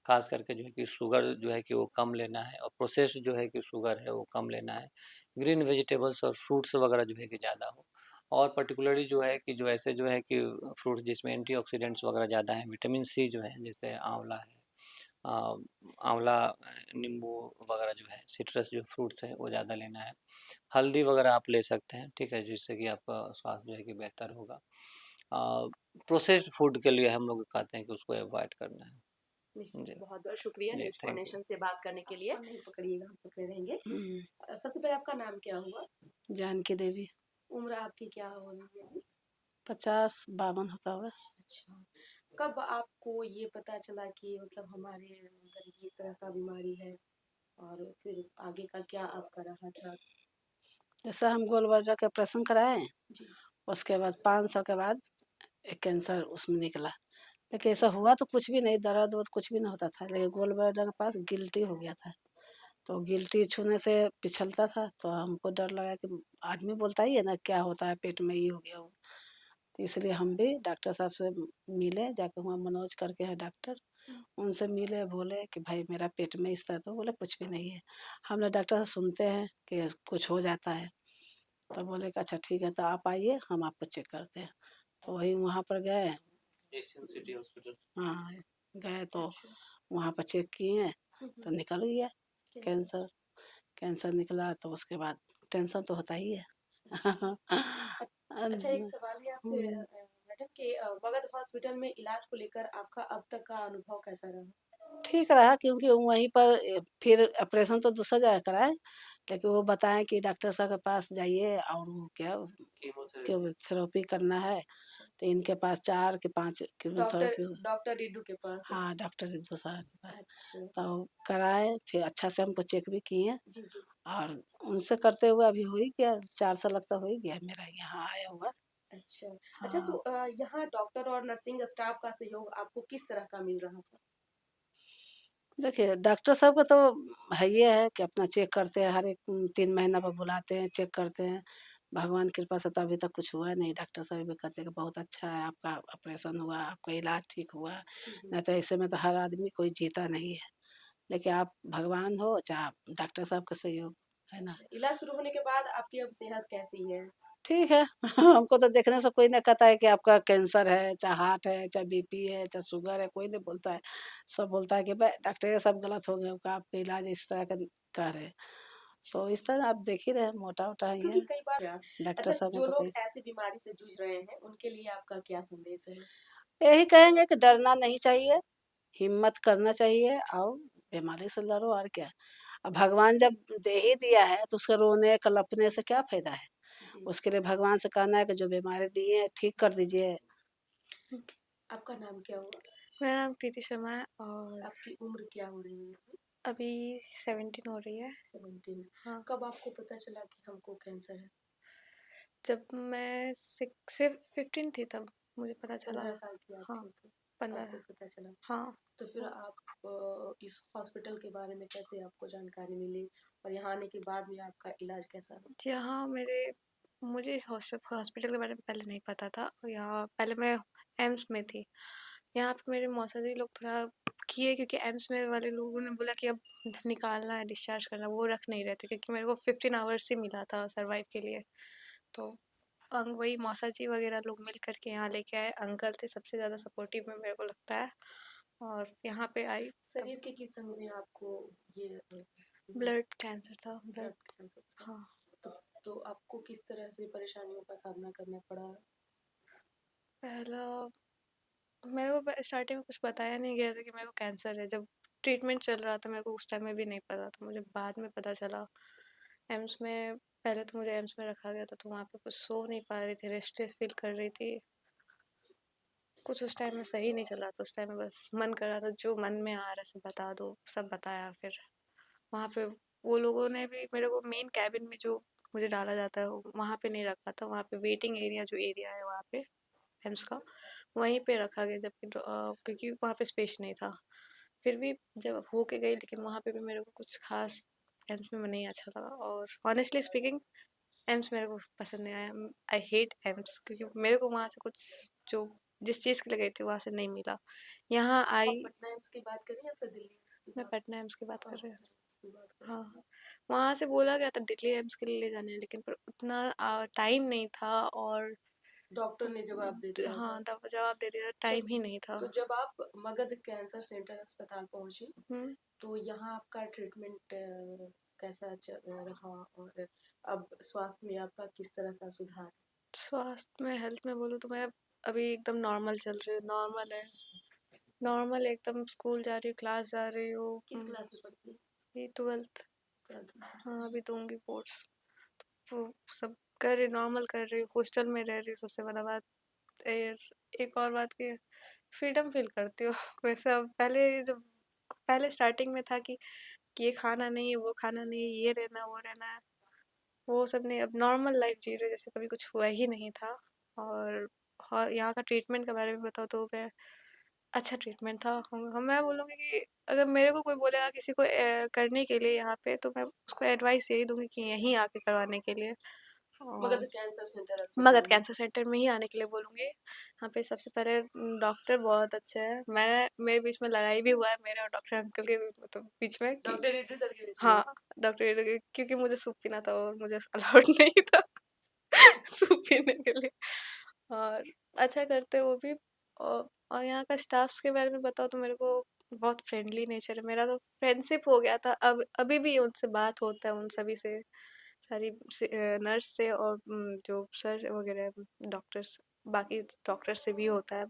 ख़ास करके जो है कि शुगर जो है कि वो कम लेना है और प्रोसेस्ड जो है कि शुगर है वो कम लेना है। ग्रीन वेजिटेबल्स और फ्रूट्स वगैरह जो है कि ज़्यादा हो और पर्टिकुलरली जो है कि जो ऐसे जो है कि फ्रूट्स जिसमें एंटीऑक्सीडेंट्स वगैरह ज़्यादा हैं, विटामिन सी जो है जैसे आँवला है, अ, आँवला, नींबू वगैरह जो है, सिट्रस जो फ्रूट्स हैं वो ज़्यादा लेना है। हल्दी वगैरह आप ले सकते हैं, ठीक है? जिससे कि आपका स्वास्थ्य जो है कि बेहतर होगा। प्रोसेस्ड फूड के लिए हम लोग कहते हैं कि उसको अवॉइड करना है। निश्चित, जी, बहुत-बहुत शुक्रिया जी, न्यूज़ थैंक यू। फाउंडेशन से बात करने के लिए। आप नहीं पकड़िएगा, हम पकड़े रहेंगे। हुँ, सबसे पहले आपका नाम क्या हुआ? जानकी देवी उम्र आपकी क्या होगी अभी? 50-52 होता होगा। अच्छा, कब आपको ये पता चला कि मतलब हमारे अंदर इस तरह का बीमारी है और फिर आगे का क्या आपका रहा था? जैसे हम गोल ब्लैडर का ऑपरेशन कराए, जी। उसके बाद 5 साल के बाद एक कैंसर उसमें निकला। लेकिन ऐसा हुआ तो कुछ भी नहीं, दर्द-वर्द कुछ भी नहीं होता था, लेकिन गोल ब्लैडर के पास गिल्टी हो गया था। तो गिल्टी छूने से पिछलता था, तो हमको डर लगा कि आदमी बोलता ही है ना क्या होता है पेट में, ये हो गया वो। तो इसलिए हम भी डॉक्टर साहब से मिले, जाके वहाँ मनोज करके हैं डॉक्टर, उनसे मिले, बोले कि भाई मेरा पेट में इस तरह, तो बोले कुछ भी नहीं है। हम लोग डॉक्टर से सुनते हैं कि कुछ हो जाता है, तो बोले कि अच्छा ठीक है, तो आप आइए हम आपको चेक करते हैं। तो वही वहाँ पर गए, एशियन सिटी हॉस्पिटल। हाँ, गए तो अच्छा। वहाँ पर चेक किए, तो निकल गया कैंसर। कैंसर। कैंसर निकला तो उसके बाद टेंशन तो होता ही है। अच्छा। अच्छा, एक सवाल है आपसे हुँ। मैडम कि मगध हॉस्पिटल में इलाज को लेकर आपका अब तक का अनुभव कैसा रहा? ठीक रहा क्योंकि वहीं पर फिर ऑपरेशन तो दूसरा जगह कराए, लेकिन वो बताएँ कि डॉक्टर साहब के पास जाइए और वो क्या कीमोथेरेपी। कीमोथेरेपी करना है, तो इनके पास 4 कि 5 डॉक्टर कीमोथेरेपी। डॉक्टर रिड्डू के पास। हाँ, डॉक्टर रिद्धू साहब के पास। अच्छा। तो कराए, फिर अच्छा से हमको चेक भी किए जी, जी। और उनसे करते हुए अभी हो ही गया, 4 साल लगता हो ही गया मेरा यहाँ आया हुआ। अच्छा। अच्छा, तो हाँ। यहाँ डॉक्टर और नर्सिंग स्टाफ का सहयोग आपको किस तरह का मिल रहा था? देखिए, डॉक्टर साहब का तो है ये है कि अपना चेक करते हैं, हर एक 3 महीना पर बुलाते हैं, चेक करते हैं। भगवान की कृपा से तो अभी तक कुछ हुआ नहीं, डॉक्टर साहब भी कहते हैं कि बहुत अच्छा है, आपका ऑपरेशन हुआ, आपका इलाज ठीक हुआ। जी, जी। नहीं तो ऐसे में तो हर आदमी कोई जीता नहीं है। लेकिन आप भगवान हो, चाहे आप डॉक्टर साहब का सहयोग, है ना? अच्छा, इलाज शुरू होने के बाद आपकी अब सेहत कैसी है? ठीक है। हमको तो देखने से कोई नहीं कहता है कि आपका कैंसर है, चाहे हार्ट है, चाहे बीपी है, चाहे शुगर है, कोई नहीं बोलता है। सब बोलता है कि बे डॉक्टर ये सब गलत हो गया आपका, आपका इलाज इस तरह का कर रहे हैं। तो इस तरह आप देख ही रहे हैं, मोटा-वोटा ही क्योंकि है। कई बार डॉक्टर अच्छा, साहब में जो तो लोग कोई ऐसी बीमारी से जूझ रहे हैं, उनके लिए आपका क्या संदेश है? यही कहेंगे कि डरना नहीं चाहिए, हिम्मत करना चाहिए और बीमारी से लड़ो और क्या। अब भगवान जब दे ही दिया है तो उसके रोने, कलपने से क्या फ़ायदा है? जी। उसके लिए भगवान से कहना है कि जो बीमारी दी है ठीक कर दीजिए। आपका नाम क्या हुआ? मेरा नाम प्रीति शर्मा है और आपकी उम्र क्या हो रही है अभी? अभी 17 हो रही है। 17। हाँ, कब आपको पता चला कि हमको कैंसर है? जब मैं 6 से 15 थी तब मुझे पता चला। 15 साल की आप हाँ, थी तो 15। आपको पता चला। हाँ, तो फिर आप इस हॉस्पिटल के बारे में कैसे आपको जानकारी मिली और यहाँ आने के बाद में आपका इलाज कैसा रहा? यहाँ मुझे इस हॉस्पिटल के बारे में पहले नहीं पता था। यहाँ पहले मैं एम्स में थी। यहाँ पे मेरे मौसा जी लोग थोड़ा किए क्योंकि एम्स में वाले लोगों ने बोला कि अब निकालना है, डिस्चार्ज करना, वो रख नहीं रहे थे क्योंकि मेरे को 15 आवर्स ही मिला था सर्वाइव के लिए। तो वही मौसा जी वगैरह लोग मिल कर के यहाँ लेके आए। अंकल थे सबसे ज़्यादा सपोर्टिव में मेरे को लगता है, और यहाँ पे आई तब शरीर के किस अंग में आपको ये ब्लड कैंसर था, ब्लड कैंसर था? हाँ। तो आपको किस तरह से परेशानियों का सामना करना पड़ा? पहला मेरे को स्टार्टिंग में कुछ बताया नहीं गया था कि मेरे को कैंसर है। जब ट्रीटमेंट चल रहा था मेरे को उस टाइम में भी नहीं पता था, मुझे बाद में पता चला। एम्स में पहले तो मुझे एम्स में रखा गया था, तो वहाँ पे कुछ सो नहीं पा रही थी, रेस्टलेस फील कर रही थी। कुछ उस टाइम में सही नहीं चल रहा था, उस टाइम में बस मन कर रहा था जो मन में आ रहा है सब बता दो, सब बताया। फिर वहाँ पे वो लोगों ने भी मेरे को मेन कैबिन में जो मुझे डाला जाता है वहाँ पे नहीं रखा था, वहाँ पे वेटिंग एरिया जो एरिया है वहाँ पे एम्स का, वहीं पे रखा गया, जबकि क्योंकि वहाँ पे स्पेस नहीं था। फिर भी जब हो के गई, लेकिन वहाँ पे भी मेरे को कुछ खास एम्स में नहीं अच्छा लगा, और ऑनेस्टली स्पीकिंग एम्स मेरे को पसंद नहीं आया। आई हेट एम्स क्योंकि मेरे को वहाँ से कुछ जो जिस चीज़ के लिए गई थी वहाँ से नहीं मिला। यहाँ आप आई, पटना एम्स की बात करें या फिर दिल्ली एम्स की मैं बात? पटना एम्स की बात कर रही हूँ। पटना एम्स की बात करें। हाँ, वहाँ से बोला गया था दिल्ली एम्स के लिए ले जाने, लेकिन पर उतना टाइम नहीं था, और डॉक्टर ने जवाब दे दिया हाँ, था। जवाब दे दिया, टाइम ही नहीं था। तो जब आप मगध कैंसर सेंटर अस्पताल पहुंची, हम्म, तो यहाँ आपका ट्रीटमेंट कैसा रहा और अब स्वास्थ्य में आपका किस तरह का सुधार? स्वास्थ्य में, हेल्थ में बोलूँ तो मैं अभी एकदम नॉर्मल चल रही हूँ, नॉर्मल है, नॉर्मल एकदम। स्कूल जा रही हूँ, क्लास जा रही हूँ। किस क्लास में पढ़ती है? ये 12th। 12th में पढ़ती हाँ, है। अभी दूंगी बोर्ड्स। वो सब कर रही, नॉर्मल कर रही हूँ, हॉस्टल में रह रही हूँ। सबसे बड़ा बात, एक और बात की फ्रीडम फ़ील करती हूँ। वैसे अब पहले स्टार्टिंग में था कि ये खाना नहीं है, वो खाना नहीं है, ये रहना, वो रहना है। वो सब नहीं, अब नॉर्मल लाइफ़ जी रही हूँ जैसे कभी कुछ हुआ ही नहीं था। और यहाँ का ट्रीटमेंट के बारे में बताऊँ तो मैं अच्छा ट्रीटमेंट था। मैं बोलूँगी कि अगर मेरे को कोई बोलेगा किसी को करने के लिए यहाँ पे, तो मैं उसको एडवाइस यही दूँगी कि यहीं आके करवाने के लिए। मगध और कैंसर सेंटर मगध अस्पताल में। कैंसर सेंटर में ही आने के लिए बोलूँगी। यहाँ पे सबसे पहले डॉक्टर बहुत अच्छे हैं। मेरे बीच में लड़ाई भी हुआ है मेरे और डॉक्टर अंकल के मतलब बीच में कि डॉक्टर रितु सर के बीच में। हाँ, क्योंकि मुझे सूप पीना था और मुझे अलाउड नहीं था सूप पीने के लिए। और अच्छा करते हैं वो भी। और यहाँ का स्टाफ्स के बारे में बताओ तो मेरे को बहुत फ्रेंडली नेचर है। मेरा तो फ्रेंडशिप हो गया था, अब अभी भी उनसे बात होता है, उन सभी से, सारी नर्स से और जो सर वगैरह डॉक्टर्स, बाकी डॉक्टर्स से भी होता है।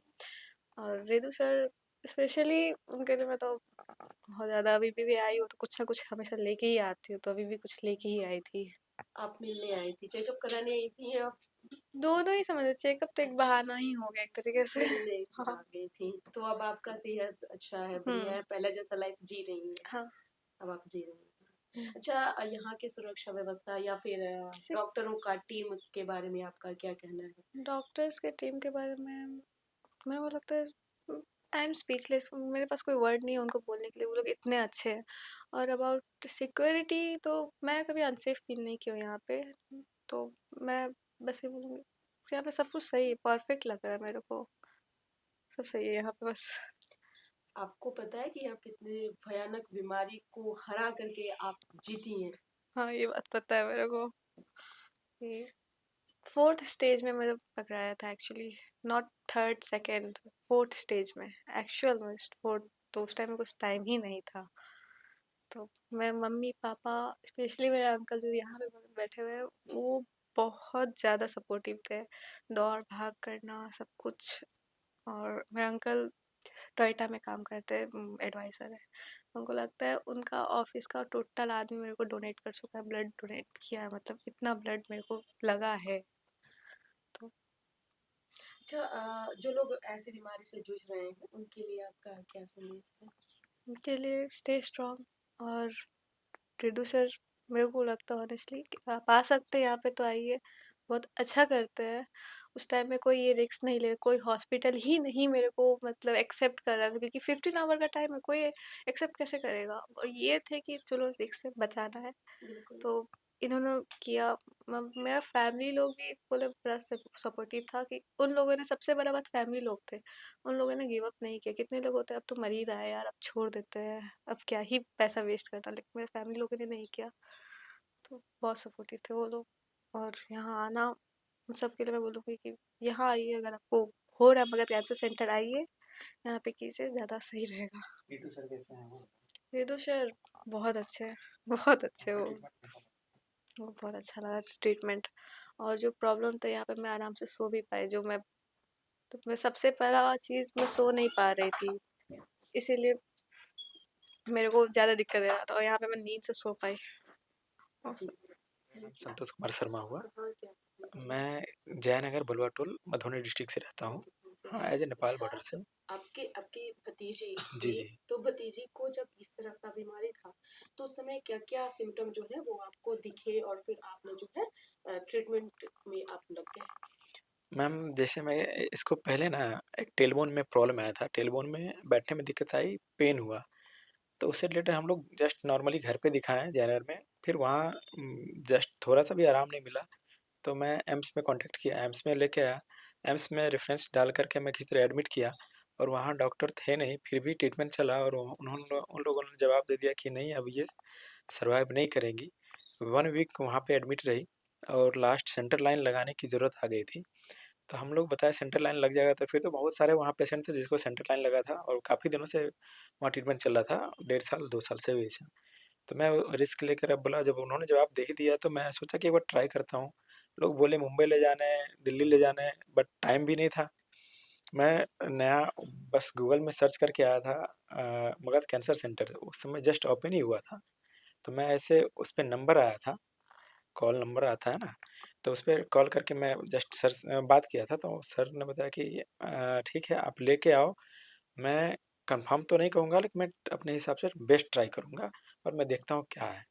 और रितु सर स्पेशली उनके लिए मैं तो बहुत ज़्यादा, अभी भी आई हो तो कुछ ना कुछ हमेशा लेके ही आती हूँ, तो अभी भी कुछ लेके ही आई थी। आप मिलने आई थी, चेकअप कराने आई थी या दोनों ही समझ, चेकअप तो एक बहाना ही हो गया एक तरीके से। मिलने हाँ। आ गई थी? तो अब आपका सेहत अच्छा है, बढ़िया हम्म। है, पहले जैसा लाइफ जी रही है? हाँ। अब आप जी रही हैं। हम्म। अच्छा, यहाँ की सुरक्षा व्यवस्था या फिर से- डॉक्टरों का टीम के बारे में आपका क्या कहना है? डॉक्टर्स के टीम के बारे में मेरे को लगता है आई एम स्पीचलेस, मेरे पास कोई वर्ड नहीं है उनको बोलने के लिए, वो लोग इतने अच्छे हैं। और अबाउट सिक्योरिटी तो मैं कभी अनसेफ फील नहीं की हूँ यहाँ पे। तो मैं बस ये बोलूँगी यहाँ पे सब कुछ सही है, परफेक्ट लग रहा है मेरे को, सब सही है यहाँ पे बस। आपको पता है कि आप कितने भयानक बीमारी को हरा करके आप जीती हैं? हाँ, ये बात पता है मेरे को। ये 4th स्टेज में मुझे पकड़ाया था actually, not 3rd 2nd, 4th stage में, एक्चुअल में 4th। तो उस टाइम में कुछ टाइम ही नहीं था। तो मैं मम्मी पापा, स्पेशली मेरे अंकल जो यहाँ पे बैठे हुए हैं, वो बहुत ज़्यादा सपोर्टिव थे, दौड़ भाग करना सब कुछ। और मेरे अंकल टोयोटा में काम करते हैं, एडवाइज़र है। उनको लगता है उनका ऑफिस का टोटल आदमी मेरे को डोनेट कर चुका है, ब्लड डोनेट किया है, मतलब इतना ब्लड मेरे को लगा है। तो अच्छा, जो लोग ऐसी बीमारी से जूझ रहे हैं उनके लिए आपका क्या संदेश है? उनके लिए स्टे स्ट्रॉन्ग। और रिदू सर, मेरे को लगता है ऑनेस्टली आप आ सकते हैं यहाँ पे तो आइए, बहुत अच्छा करते हैं। उस टाइम में कोई ये रिस्क नहीं ले रहा, कोई हॉस्पिटल ही नहीं मेरे को मतलब एक्सेप्ट कर रहा था, क्योंकि 15 आवर का टाइम है, कोई एक्सेप्ट कैसे करेगा। और ये थे कि चलो रिस्क से बचाना है, बिल्कुल। तो इन्होंने किया। मेरा फैमिली लोग भी बोले बड़ा सपोर्टिव था, कि उन लोगों ने, सबसे बड़ा बात फैमिली लोग थे, उन लोगों ने गिव अप नहीं किया। कितने लोग होते हैं अब तो मर ही रहा है यार, अब छोड़ देते हैं, अब क्या ही पैसा वेस्ट करना, लेकिन मेरे फैमिली लोगों ने नहीं किया। तो बहुत सपोर्टिव थे वो लोग। और यहाँ आना, उन सब के लिए मैं बोलूँगी कि यहाँ आइए, अगर आपको हो रहा है मगध कैंसर सेंटर आइए, यहाँ पे कीजिए, ज़्यादा सही रहेगा। टीटू सर कैसे हैं वो? रितु सर बहुत अच्छे हैं, बहुत अच्छे उनका वो ट्रीटमेंट कैसा लगा? वो बहुत अच्छा लगा ट्रीटमेंट। और जो प्रॉब्लम था यहाँ पे, मैं आराम से सो भी पाई, तो मैं सबसे पहला चीज़, मैं सो नहीं पा रही थी, इसीलिए मेरे को ज़्यादा दिक्कत दे रहा था, और यहाँ पे मैं नींद से सो पाई। जी। मेरा नाम संतोष कुमार शर्मा हुआ। कहाँ क्या करते हैं? मैं जयनगर बलुआ टोल मधुबनी डिस्ट्रिक्ट से रहता हूँ। हाँ, एज ए नेपाल अच्छा, बॉर्डर से। आपके आपकी भतीजी जी थी, जी। तो भतीजी को जब इस तरह का बीमारी था, तो उस समय क्या-क्या सिम्पटम जो है वो आपको दिखे और फिर आपने जो है ट्रीटमेंट में आप लग गए? मैम जैसे मैं इसको पहले ना एक टेलबोन में प्रॉब्लम आया था, टेलबोन में बैठने में दिक्कत आई, पेन हुआ। तो उससे रिलेटेड हम लोग जस्ट नॉर्मली घर पे दिखाएँ जयनगर में, फिर वहाँ जस्ट थोड़ा-सा भी आराम नहीं मिला, तो मैं एम्स में कॉन्टैक्ट किया, एम्स में लेके आया। एम्स में रेफ़रेंस डाल कर के मैं किसी तरह एडमिट किया, और वहाँ डॉक्टर थे नहीं, फिर भी ट्रीटमेंट चला, और उन लोगों ने जवाब दे दिया कि नहीं, अब ये सर्वाइव नहीं करेंगी। 1 वीक वहाँ पे एडमिट रही, और लास्ट सेंटर लाइन लगाने की ज़रूरत आ गई थी। तो हम लोग बताए सेंटर लाइन लग जाएगा, तो फिर तो बहुत सारे वहाँ पेशेंट थे जिसको सेंटर लाइन लगा था, और काफ़ी दिनों से वहाँ ट्रीटमेंट चल रहा था, 1.5 साल 2 साल से वैसे। तो मैं रिस्क लेकर अब बोला, जब उन्होंने जवाब दे ही दिया तो मैं सोचा कि एक बार ट्राई करता हूँ। लोग बोले मुंबई ले जाना है, दिल्ली ले जाना है, बट टाइम भी नहीं था। मैं नया बस गूगल में सर्च करके आया था, मगध कैंसर सेंटर उस समय जस्ट ओपन ही हुआ था। तो मैं ऐसे उस पे नंबर आया था, कॉल नंबर आता है ना, तो उस पे कॉल करके मैं जस्ट सर से बात किया था, तो सर ने बताया कि ठीक है आप लेके आओ, मैं कंफर्म तो नहीं कहूँगा लेकिन मैं अपने हिसाब से बेस्ट ट्राई करूँगा और मैं देखता हूँ क्या है।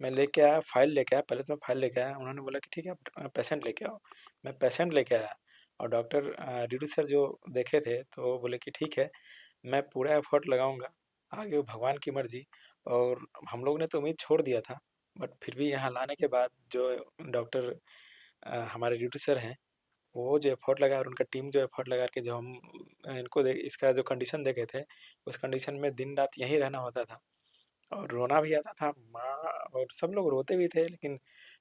मैं लेके आया, फ़ाइल लेके आया, पहले तो मैं फ़ाइल लेके आया, उन्होंने बोला कि ठीक है आप पेशेंट लेके आओ। मैं पेशेंट लेके आया और डॉक्टर ड्यूटी सर जो देखे थे तो वो बोले कि ठीक है, मैं पूरा एफ़र्ट लगाऊँगा, आगे वो भगवान की मर्ज़ी। और हम लोग ने तो उम्मीद छोड़ दिया था, बट फिर भी यहाँ लाने के बाद जो डॉक्टर हमारे ड्यूटी सर हैं, वो जो एफ़र्ट लगाया और उनका टीम जो एफ़र्ट लगा के जो हम इनको दे इसका जो कंडीशन देखे थे, उस कंडीशन में दिन-रात यहीं रहना होता था। और रोना भी आता था, माँ और सब लोग रोते भी थे, लेकिन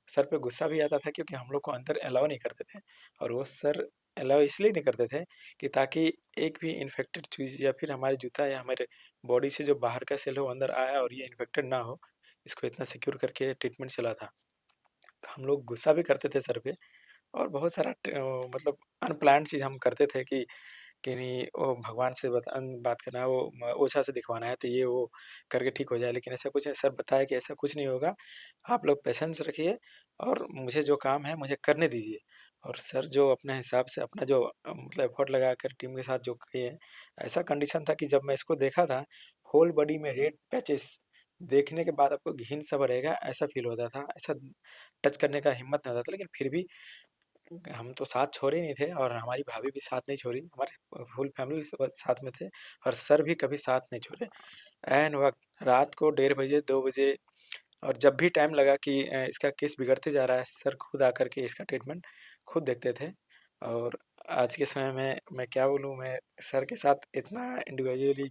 सर पे गुस्सा भी आता था क्योंकि हम लोग को अंदर अलाउ नहीं करते थे। और वो सर अलाउ इसलिए नहीं करते थे कि ताकि एक भी इन्फेक्टेड चीज़ या फिर हमारे जूता या हमारे बॉडी से जो बाहर का सेल है वो अंदर आया और ये इन्फेक्टेड ना हो, इसको इतना सिक्योर करके ट्रीटमेंट चला था। तो हम लोग गुस्सा भी करते थे सर पे और बहुत सारा मतलब अनप्लान्ड चीज़ हम करते थे कि नहीं वो भगवान से बात करना है, वो ओझा से दिखवाना है तो ये वो करके ठीक हो जाए, लेकिन ऐसा कुछ नहीं। सर बताया कि ऐसा कुछ नहीं होगा, आप लोग पेशेंस रखिए और मुझे जो काम है मुझे करने दीजिए। और सर जो अपने हिसाब से अपना जो मतलब एफर्ट लगाकर टीम के साथ जो किए, ऐसा कंडीशन था कि जब मैं इसको देखा था, होल बॉडी में रेड पैचेस देखने के बाद आपको घिन सा रहेगा ऐसा फील होता था, ऐसा टच करने का हिम्मत नहीं होता था, लेकिन फिर भी हम तो साथ छोड़े नहीं थे और हमारी भाभी भी साथ नहीं छोड़ी, हमारी फुल फैमिली साथ में थे और सर भी कभी साथ नहीं छोड़े। ऐन वक़्त रात को 1:30 बजे, 2 बजे और जब भी टाइम लगा कि इसका केस बिगड़ते जा रहा है, सर खुद आकर के इसका ट्रीटमेंट खुद देखते थे। और आज के समय में मैं क्या बोलूँ, मैं सर के साथ इतना इंडिविजुअली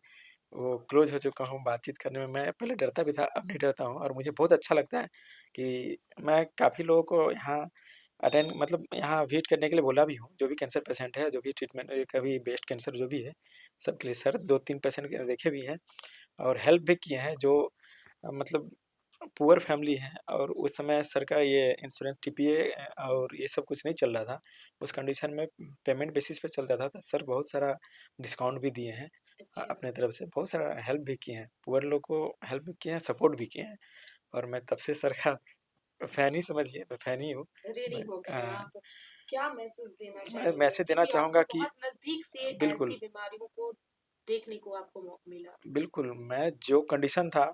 वो क्लोज़ हो चुका हूँ, बातचीत करने में मैं पहले डरता भी था, अब नहीं डरता हूँ और मुझे बहुत अच्छा लगता है कि मैं काफ़ी लोगों को यहाँ अटेंड मतलब यहाँ विज़िट करने के लिए बोला भी हूँ, जो भी कैंसर पेशेंट है, जो भी ट्रीटमेंट कभी ब्रेस्ट कैंसर जो भी है, सबके लिए सर 2-3 पेशेंट के देखे भी हैं और हेल्प भी किए हैं जो मतलब पुअर फैमिली है और उस समय सर का ये इंश्योरेंस टीपीए और ये सब कुछ नहीं चल रहा था। उस कंडीशन में पेमेंट बेसिस पे चलता था, तो सर बहुत सारा डिस्काउंट भी दिए हैं अच्छा। अपने तरफ से, बहुत सारा हेल्प भी किए हैं, पुअर लोग को हेल्प भी किए हैं, सपोर्ट भी किए हैं और मैं तब से सर का फैन ही समझिए, मैं फैन ही हूँ। रेडी मैं हो गए हैं आप। क्या मैसेज देना मैं चाहेंगे? मैसेज देना क्योंकि चाहूँगा आपको कि बहुत नज़दीक से बिल्कुल, ऐसी बीमारियों को देखने को आपको मिला। बिल्कुल, मैं जो कंडीशन था,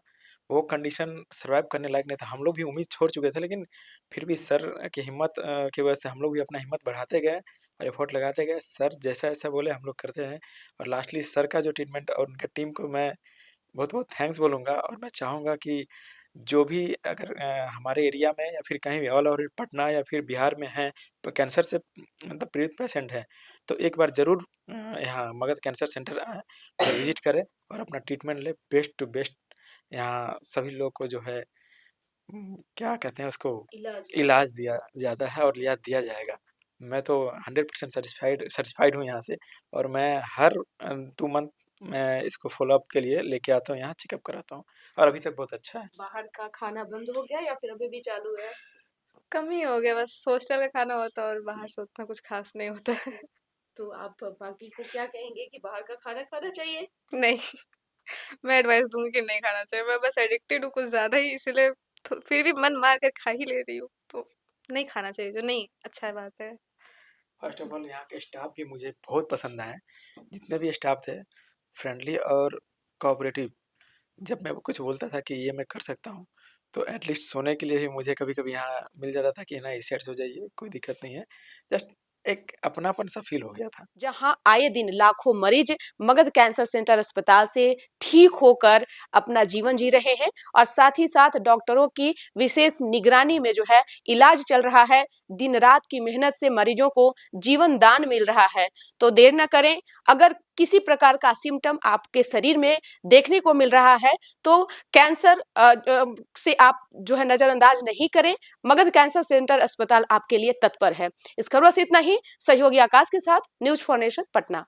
वो कंडीशन सर्वाइव करने लायक नहीं था। हम लोग भी उम्मीद छोड़ चुके थे, लेकिन फिर भी सर की हिम्मत की वजह से हम लोग भी अपना हिम्मत बढ़ाते गए और एफर्ट लगाते गए। सर जैसा-जैसा बोले हम लोग करते हैं और लास्टली सर का जो ट्रीटमेंट और उनके टीम को मैं बहुत-बहुत थैंक्स बोलूँगा और मैं चाहूँगा कि जो भी अगर हमारे एरिया में या फिर कहीं भी ऑल ओवर पटना या फिर बिहार में हैं, तो कैंसर से मतलब पीड़ित पेशेंट हैं, तो एक बार ज़रूर यहाँ मगध कैंसर सेंटर आएँ और विज़िट करें और अपना ट्रीटमेंट लें बेस्ट टू बेस्ट। यहाँ सभी लोग को जो है क्या कहते हैं उसको, इलाज इलाज दिया जाता है और लिया दिया जाएगा। मैं तो 100% सैटिस्फाइड हूँ यहाँ से और मैं हर 2 मंथ मैं इसको फ़ॉलो अप के लिए लेके आता हूँ यहाँ, चेकअप कराता हूँ और अभी तक बहुत अच्छा है। बाहर का खाना बंद हो गया या फिर अभी भी चालू है? कम ही हो गया, बस हॉस्टल का खाना होता है और बाहर से उतना कुछ खास नहीं होता है। तो आप बाकी को क्या कहेंगे कि बाहर का खाना खाना चाहिए? नहीं, मैं एडवाइस दूँगी कि नहीं खाना चाहिए। मैं बस एडिक्टेड हूँ कुछ ज़्यादा ही, इसीलिए तो फिर भी मन मार कर खा ही ले रही हूँ, तो नहीं खाना चाहिए जो नहीं अच्छा बात है। फर्स्ट ऑफ ऑल यहाँ के स्टाफ भी मुझे बहुत पसंद आए। जितने भी स्टाफ थे, फ्रेंडली और कोऑपरेटिव। जब मैं कुछ बोलता था कि ये मैं कर सकता हूँ, तो एटलीस्ट सोने के लिए भी मुझे कभी-कभी यहाँ मिल जाता था कि नहीं सेट हो जाइए, कोई दिक्कत नहीं है। जस्ट एक अपनापन-सा फ़ील हो गया था। जहां आए दिन लाखों मरीज मगध कैंसर सेंटर अस्पताल से ठीक होकर अपना जीवन जी रहे हैं और साथ ही साथ डॉक्टरों की विशेष निगरानी में जो है इलाज चल रहा है। दिन रात की मेहनत से मरीजों को जीवन दान मिल रहा है। तो देर न करें, अगर किसी प्रकार का सिम्टम आपके शरीर में देखने को मिल रहा है तो कैंसर से आप जो है नजरअंदाज नहीं करें। मगध कैंसर सेंटर अस्पताल आपके लिए तत्पर है। इस खबर से इतना ही। सहयोगी आकाश के साथ न्यूज फॉर नेशन पटना।